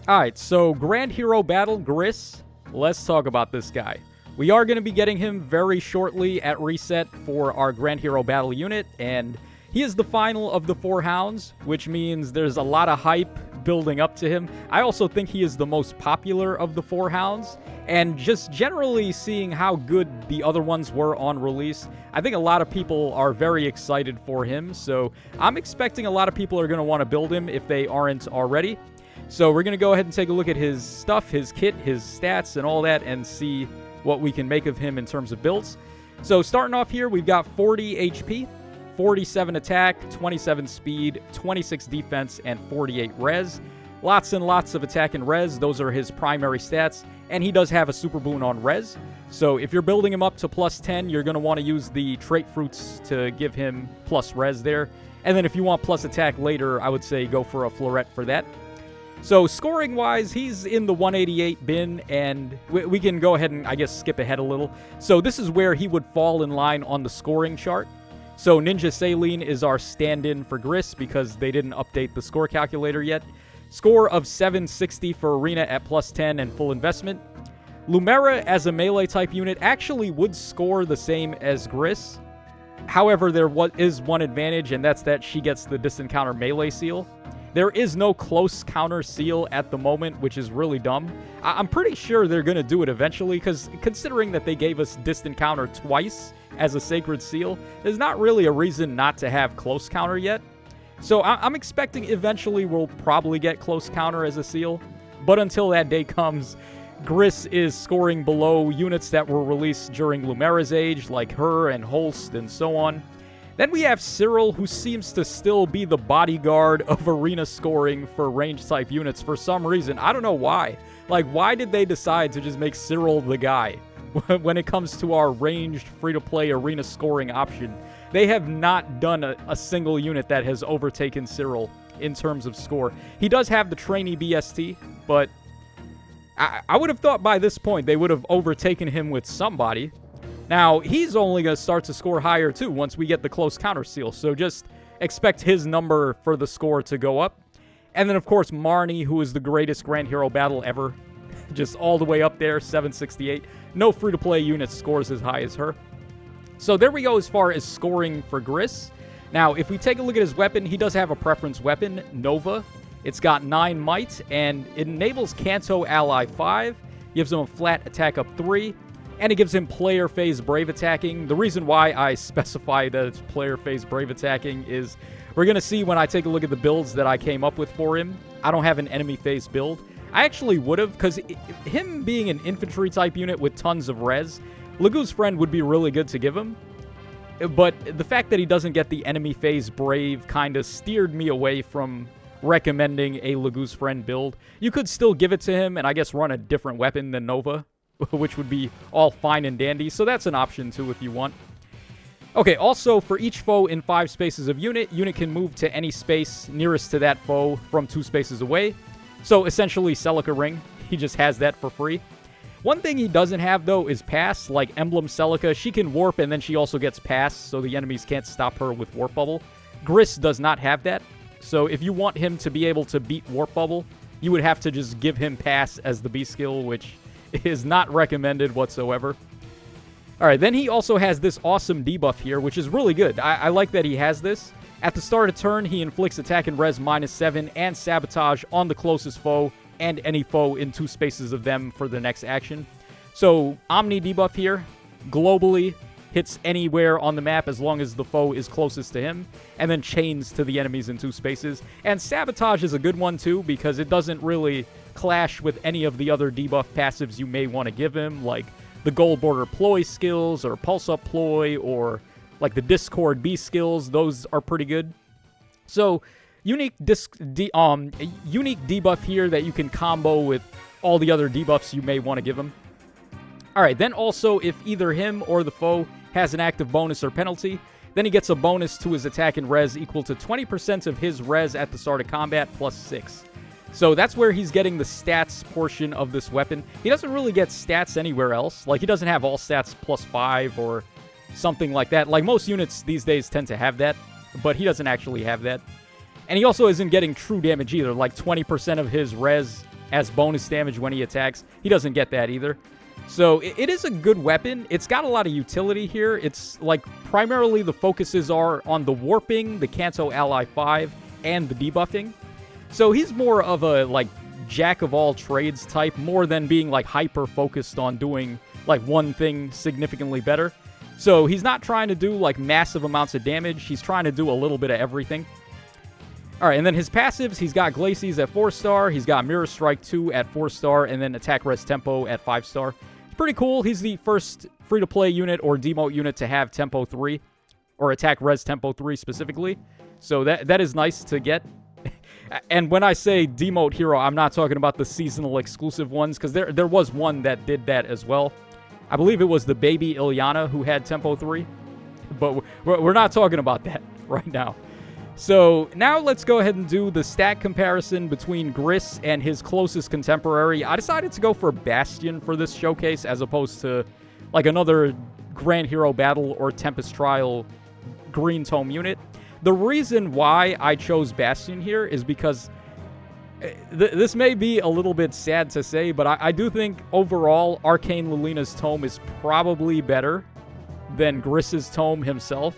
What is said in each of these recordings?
Alright, so Grand Hero Battle, Griss. Let's talk about this guy. We are going to be getting him very shortly at reset for our Grand Hero Battle unit, and he is the final of the 4 Hounds, which means there's a lot of hype building up to him. I also think he is the most popular of the 4 Hounds, and just generally seeing how good the other ones were on release, I think a lot of people are very excited for him, so I'm expecting a lot of people are going to want to build him if they aren't already. So we're going to go ahead and take a look at his stuff, his kit, his stats, and all that, and see what we can make of him in terms of builds. So starting off here, we've got 40 HP, 47 attack, 27 speed, 26 defense, and 48 res. Lots and lots of attack and res. Those are his primary stats, and he does have a super boon on res. So if you're building him up to plus 10, you're going to want to use the trait fruits to give him plus res there. And then if you want plus attack later, I would say go for a floret for that. So scoring-wise, he's in the 188 bin, and we can go ahead and, I guess, skip ahead a little. So this is where he would fall in line on the scoring chart. So Ninja Saline is our stand-in for Griss because they didn't update the score calculator yet. Score of 760 for Arena at plus 10 and full investment. Lumera as a melee-type unit actually would score the same as Griss. However, there is one advantage, and that's that she gets the distant counter melee seal. There is no close counter seal at the moment, which is really dumb. I'm pretty sure they're going to do it eventually, because considering that they gave us distant counter twice as a sacred seal, there's not really a reason not to have close counter yet. So I'm expecting eventually we'll probably get close counter as a seal. But until that day comes, Griss is scoring below units that were released during Lumera's age, like her and Holst and so on. Then we have Cyril, who seems to still be the bodyguard of arena scoring for range-type units for some reason. I don't know why. Like, why did they decide to just make Cyril the guy when it comes to our ranged free-to-play arena scoring option? They have not done a single unit that has overtaken Cyril in terms of score. He does have the trainee BST, but I would have thought by this point they would have overtaken him with somebody. Now, he's only going to start to score higher, too, once we get the close counter seal. So just expect his number for the score to go up. And then, of course, Marnie, who is the greatest Grand Hero Battle ever. Just all the way up there, 768. No free-to-play unit scores as high as her. So there we go as far as scoring for Griss. Now, if we take a look at his weapon, he does have a preference weapon, Nova. It's got 9 might, and it enables Kanto Ally 5. Gives him a flat attack up 3. And it gives him player phase brave attacking. The reason why I specify that it's player phase brave attacking is we're going to see when I take a look at the builds that I came up with for him. I don't have an enemy phase build. I actually would have, because him being an infantry type unit with tons of res, Lagoo's Friend would be really good to give him. But the fact that he doesn't get the enemy phase brave kind of steered me away from recommending a Lagoo's Friend build. You could still give it to him and I guess run a different weapon than Nova, which would be all fine and dandy. So that's an option too if you want. Okay, also for each foe in 5 spaces of unit can move to any space nearest to that foe from 2 spaces away. So essentially Celica Ring, he just has that for free. One thing he doesn't have though is pass, like Emblem Celica. She can warp and then she also gets pass, so the enemies can't stop her with Warp Bubble. Griss does not have that. So if you want him to be able to beat Warp Bubble, you would have to just give him pass as the B skill, which is not recommended whatsoever. Alright, then he also has this awesome debuff here, which is really good. I like that he has this. At the start of turn, he inflicts attack and res -7 and sabotage on the closest foe and any foe in 2 spaces of them for the next action. So, Omni debuff here, globally hits anywhere on the map as long as the foe is closest to him, and then chains to the enemies in 2 spaces. And sabotage is a good one too, because it doesn't really clash with any of the other debuff passives you may want to give him, like the Gold Border Ploy skills, or Pulse Up Ploy, or like the Discord B skills. Those are pretty good. So, unique debuff here that you can combo with all the other debuffs you may want to give him. Alright, then also, if either him or the foe has an active bonus or penalty, then he gets a bonus to his attack and res equal to 20% of his res at the start of combat, plus 6. So that's where he's getting the stats portion of this weapon. He doesn't really get stats anywhere else. Like, he doesn't have all stats plus 5 or something like that. Like, most units these days tend to have that, but he doesn't actually have that. And he also isn't getting true damage either. Like, 20% of his res as bonus damage when he attacks. He doesn't get that either. So it is a good weapon. It's got a lot of utility here. It's like primarily the focuses are on the warping, the Kanto Ally 5, and the debuffing. So he's more of a like jack of all trades type, more than being like hyper focused on doing like one thing significantly better. So he's not trying to do like massive amounts of damage. He's trying to do a little bit of everything. All right, and then his passives, he's got Glacies at 4-star, he's got Mirror Strike 2 at 4-star, and then Attack Res Tempo at 5-star. It's pretty cool. He's the first free-to-play unit or demote unit to have Tempo 3, or Attack Res Tempo 3 specifically. So that is nice to get. And when I say demote hero, I'm not talking about the seasonal exclusive ones, because there was one that did that as well. I believe it was the baby Ilyana who had Tempo 3, but we're not talking about that right now. So now let's go ahead and do the stat comparison between Griss and his closest contemporary. I decided to go for Bastion for this showcase as opposed to like another Grand Hero Battle or Tempest Trial Green Tome unit. The reason why I chose Bastion here is because this may be a little bit sad to say, but I do think overall Arcane Lilina's tome is probably better than Griss's tome himself.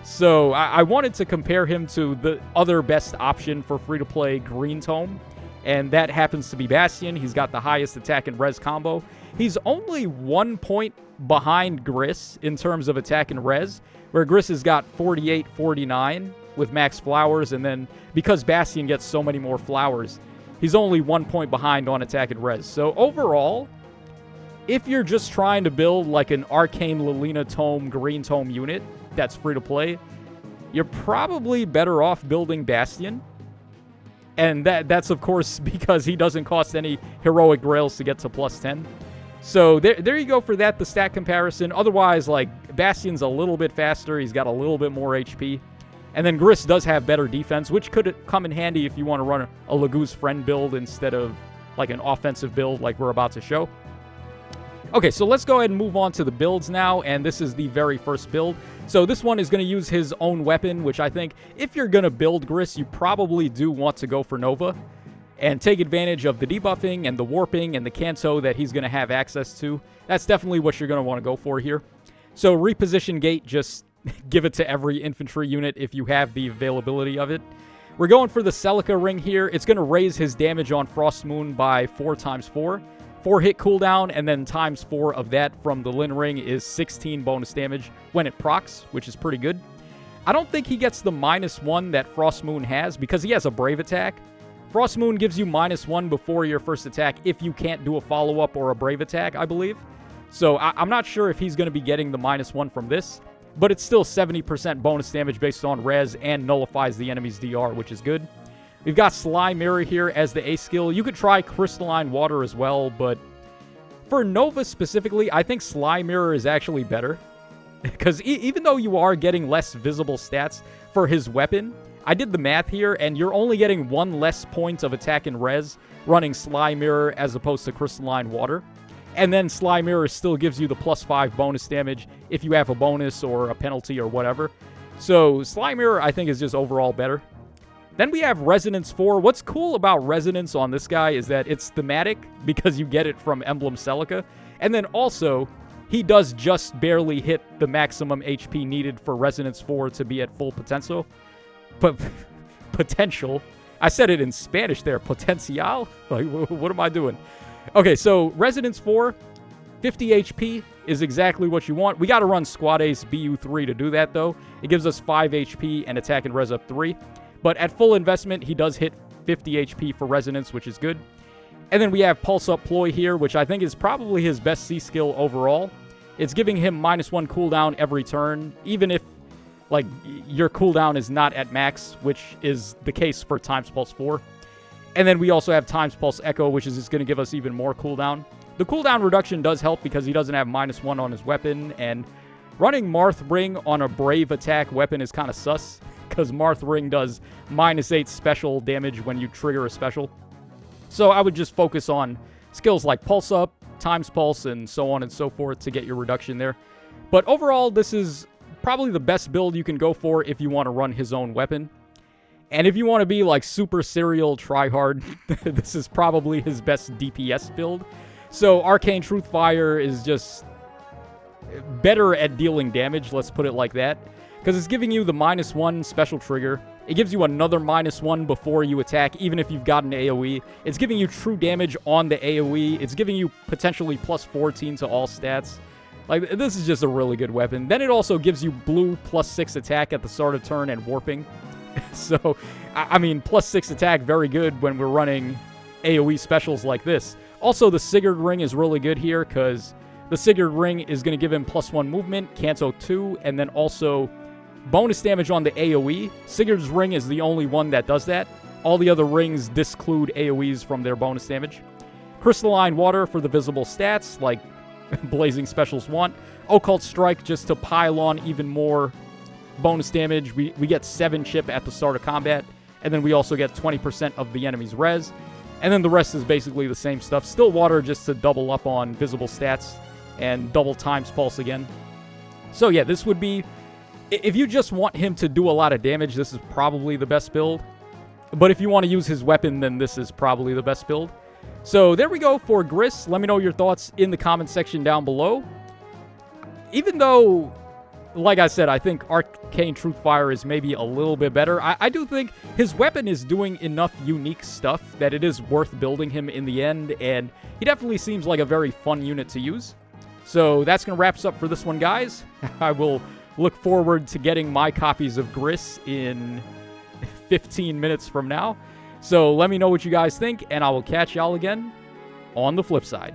So I wanted to compare him to the other best option for free-to-play green tome, and that happens to be Bastion. He's got the highest attack and res combo. He's only 1 point behind Griss in terms of attack and res, where Griss has got 48-49 with max flowers, and then because Bastion gets so many more flowers, he's only 1 point behind on attack and res. So overall, if you're just trying to build like an Arcane Lilina tome, green tome unit that's free to play, you're probably better off building Bastion. And that's of course because he doesn't cost any heroic grails to get to plus 10. So there you go for that, the stat comparison. Otherwise, like, Bastion's a little bit faster. He's got a little bit more HP. And then Griss does have better defense, which could come in handy if you want to run a Lagoo's Friend build instead of like an offensive build like we're about to show. Okay, so let's go ahead and move on to the builds now, and this is the very first build. So this one is going to use his own weapon, which I think if you're going to build Griss, you probably do want to go for Nova and take advantage of the debuffing and the warping and the Kanto that he's going to have access to. That's definitely what you're going to want to go for here. So reposition Gate, just give it to every infantry unit if you have the availability of it. We're going for the Celica ring here. It's going to raise his damage on Frost Moon by 4 times 4. 4 hit cooldown, and then times 4 of that from the Lin Ring is 16 bonus damage when it procs, which is pretty good. I don't think he gets the -1 that Frost Moon has because he has a Brave attack. Frost Moon gives you -1 before your first attack if you can't do a follow-up or a Brave attack, I believe. So I'm not sure if he's going to be getting the -1 from this, but it's still 70% bonus damage based on res and nullifies the enemy's DR, which is good. We've got Slime Mirror here as the A skill. You could try Crystalline Water as well, but for Nova specifically, I think Slime Mirror is actually better. Because even though you are getting less visible stats for his weapon, I did the math here, and you're only getting 1 less point of attack and res running Slime Mirror as opposed to Crystalline Water. And then Slime Mirror still gives you the +5 bonus damage if you have a bonus or a penalty or whatever. So Slime Mirror, I think, is just overall better. Then we have Resonance 4. What's cool about Resonance on this guy is that it's thematic because you get it from Emblem Celica. And then also, he does just barely hit the maximum HP needed for Resonance 4 to be at full potential. Potential? I said it in Spanish there. Potencial? Like, what am I doing? Okay, so Resonance 4, 50 HP is exactly what you want. We got to run Squad Ace BU3 to do that, though. It gives us 5 HP and attack and res up 3. But at full investment, he does hit 50 HP for Resonance, which is good. And then we have Pulse Up Ploy here, which I think is probably his best C skill overall. It's giving him -1 cooldown every turn, even if like your cooldown is not at max, which is the case for Times Pulse 4. And then we also have Times Pulse Echo, which is just going to give us even more cooldown. The cooldown reduction does help because he doesn't have -1 on his weapon, and running Marth Ring on a Brave attack weapon is kind of sus, because Marth Ring does -8 special damage when you trigger a special. So I would just focus on skills like Pulse Up, Times Pulse, and so on and so forth to get your reduction there. But overall, this is probably the best build you can go for if you want to run his own weapon. And if you want to be like super serial tryhard, this is probably his best DPS build. So Arcane Truthfire is just better at dealing damage, let's put it like that. Because it's giving you the -1 special trigger. It gives you another -1 before you attack, even if you've got an AoE. It's giving you true damage on the AoE. It's giving you potentially +14 to all stats. Like, this is just a really good weapon. Then it also gives you blue +6 attack at the start of turn and warping. So, I mean, +6 attack, very good when we're running AoE specials like this. Also, the Sigurd Ring is really good here, because the Sigurd Ring is going to give him +1 movement, Canto 2, and then also bonus damage on the AoE. Sigurd's Ring is the only one that does that. All the other rings disclude AoEs from their bonus damage. Crystalline Water for the visible stats, like Blazing Specials want. Occult Strike just to pile on even more bonus damage. We get 7 chip at the start of combat, and then we also get 20% of the enemy's res. And then the rest is basically the same stuff. Still Water just to double up on visible stats, and double Times Pulse again. So yeah, this would be... If you just want him to do a lot of damage, this is probably the best build. But if you want to use his weapon, then this is probably the best build. So there we go for Griss. Let me know your thoughts in the comment section down below. Even though, like I said, I think Arcane Truthfire is maybe a little bit better, I do think his weapon is doing enough unique stuff that it is worth building him in the end, and he definitely seems like a very fun unit to use. So that's going to wrap us up for this one, guys. I will look forward to getting my copies of Griss in 15 minutes from now. So let me know what you guys think, and I will catch y'all again on the flip side.